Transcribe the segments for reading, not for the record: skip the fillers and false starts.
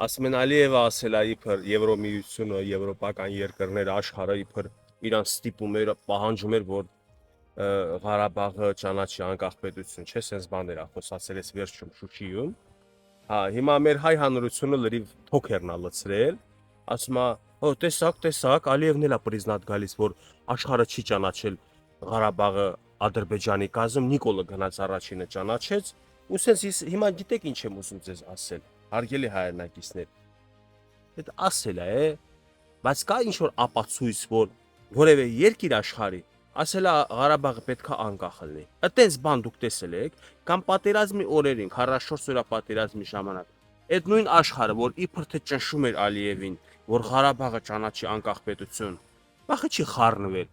Ասում են Ալիևը ասել է իբր Եվրոմիությունը, եվրոպական երկրները, աշխարհը իբր իրան ստիպում էր, պահանջում էր, որ Ղարաբաղը ճանաչի անկախ պետություն, չէ՞, sense բաներ ա խոսացել էս վերջում Շուշիում։ Հա, հիմա մեր հայ հանրությունը լրիվ թոքերն ա լցրել, ասում է, «Օ, տեսակ, Ալիևն էլ է պրիզնատ գալիս, որ աշխարհը չի ճանաչել Ղարաբաղը Ադրբեջանի կազմ, Նիկոլը գնաց առաջինը ճանաչեց, ու sense հիմա գիտեք ինչ եմ ուզում ձեզ ասել, հարգելի հայրենակիցներ, այդ ասել է, բայց կա ինչ որ ապացույց, որ որևէ երկիր աշխարհի ասել է Ղարաբաղը պետքա անկախ լինի։ Այդտենց բան դուք տեսել եք, կամ պատերազմի օրերին, 44 օրյա պատերազմի ժամանակ, այդ նույն աշխարհը, որ իբր թե ճնշում էր Ալիևին, որ Ղարաբաղը ճանաչի անկախ պետություն, բախը չի խառնվել։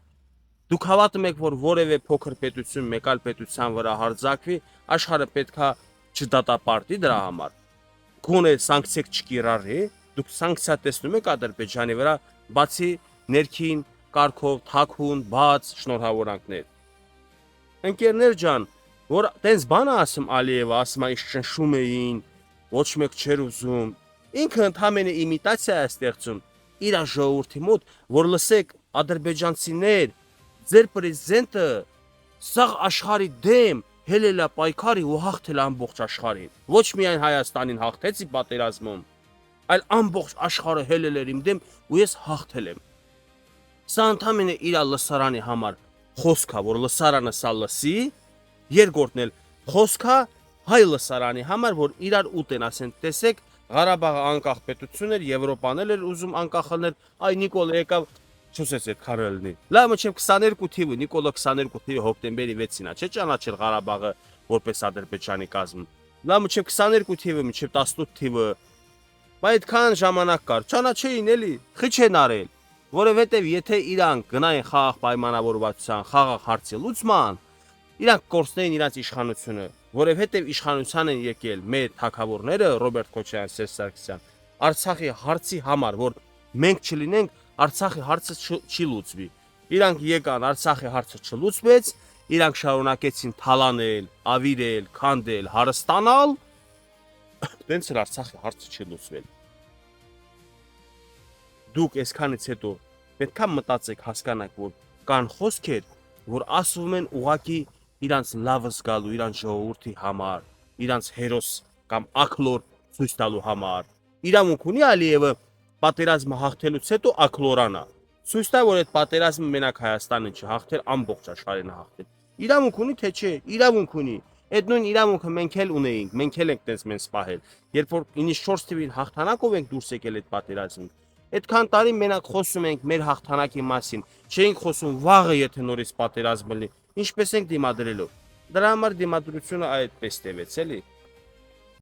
Դուք հավատում եք, որ որևէ փոքր պետություն մեկ այլ պետության վրա հարձակվի, աշխարհը պետքա չդատապարտի դրա համար։ Գոնե սանկցիա չկիրառի, դուք սանկցիա տեսնում եք Ադրբեջանի վրա, բացի ներքին կարգով, թաքուն, բաց շնորհավորանքներ։ Ընկերներ ջան, որ տենց բան ասում Ալիևը, ասում է ինչ ճնշում էին, ոչ մեկ չէր ուզում։ Ինքը ընդհանրապես իմիտացիա է ստեղծում իր ժողովրդի մոտ, որ լսեք ադրբեջանցիներ, ձեր պրեզիդենտը սաղ աշխարհի դեմ հելել է պայքարի ու հաղթել ամբողջ աշխարհին։ Ոչ միայն Հայաստանին հաղթեցի պատերազմում, այլ ամբողջ աշխարհը հելել էր իմ դեմ ու ես հաղթել եմ։ Սա ընդհանրապես իր լսարանի համար խոսք է, որ լսարանը սա լսի, երկրորդն էլ խոսք է հայ լսարանի համար, որ իրար ուտեն, ասեն, տեսեք, Ղարաբաղը անկախ պետություն էր, Եվրոպան էլ էր ուզում անկախ լինել, այ Նիկոլը եկավ, չուսեց այդ քարը լինի։ Լավ, մինչև 22 թիվը, Նիկոլը 22 թիվը հոկտեմբերի 6-ին է, չէ՞ ճանաչել Ղարաբաղը որպես Ադրբեջանի կազմ։ Լավ, մինչև 22 թիվը, մինչև 18 թիվը, բայց այդքան ժամանակ կար, ճանաչեին էլի, խիչ են արել, որովհետև եթե իրանք գնային խաղաղ պայմանավորվածության, խաղաղ հարցի լուծման, իրանք կորցնեին իրանց իշխանությունը, որովհետև իշխանության են եկել մեր թագավորները Ռոբերտ Քոչարյան, Սերժ Սարգսյան, Արցախի հարցի համար, որ մենք չլինենք, Արցախի հարցը չի լուծվի։ Իրանք եկան, Արցախի հարցը չլուծվեց, իրանք շարունակեցին թալանել, ավիրել, քանդել, հարստանալ, տենց էլ Արցախի հարցը չի լուծվել։ Դուք այսքանից հետո պետք է մտածեք, հասկանաք, որ կան խոսքեր, որ ասվում են ուղակի իրանց լավը զգալու, իրանց ժողովրդի համար, իրանց հերոս կամ ակլոր ցույց տալու համար։ Իրավունք ունի Ալիևը պատերազմը հաղթելուց հետո ակլորանա։ Ցույց տա, որ այդ պատերազմը մենակ Հայաստանը չի հաղթել, ամբողջ աշխարհն է հաղթել։ Իրավունք ունի թե չէ, իրավունք ունի։ Այդ նույն իրավունքը մենք էլ ունեինք, մենք էլ ենք տես մենք սպահել։ Երբ որ 94 թվին հաղթանակով ենք դուրս եկել այդ պատերազմից, այդքան տարի մենակ խոսում ենք մեր հաղթանակի մասին, չէինք խոսում վաղը եթե նորից պատերազմ լինի, ինչպես ենք դիմադրելով։ Դրա համար դիմադրությունը այդպես տևեց էլի։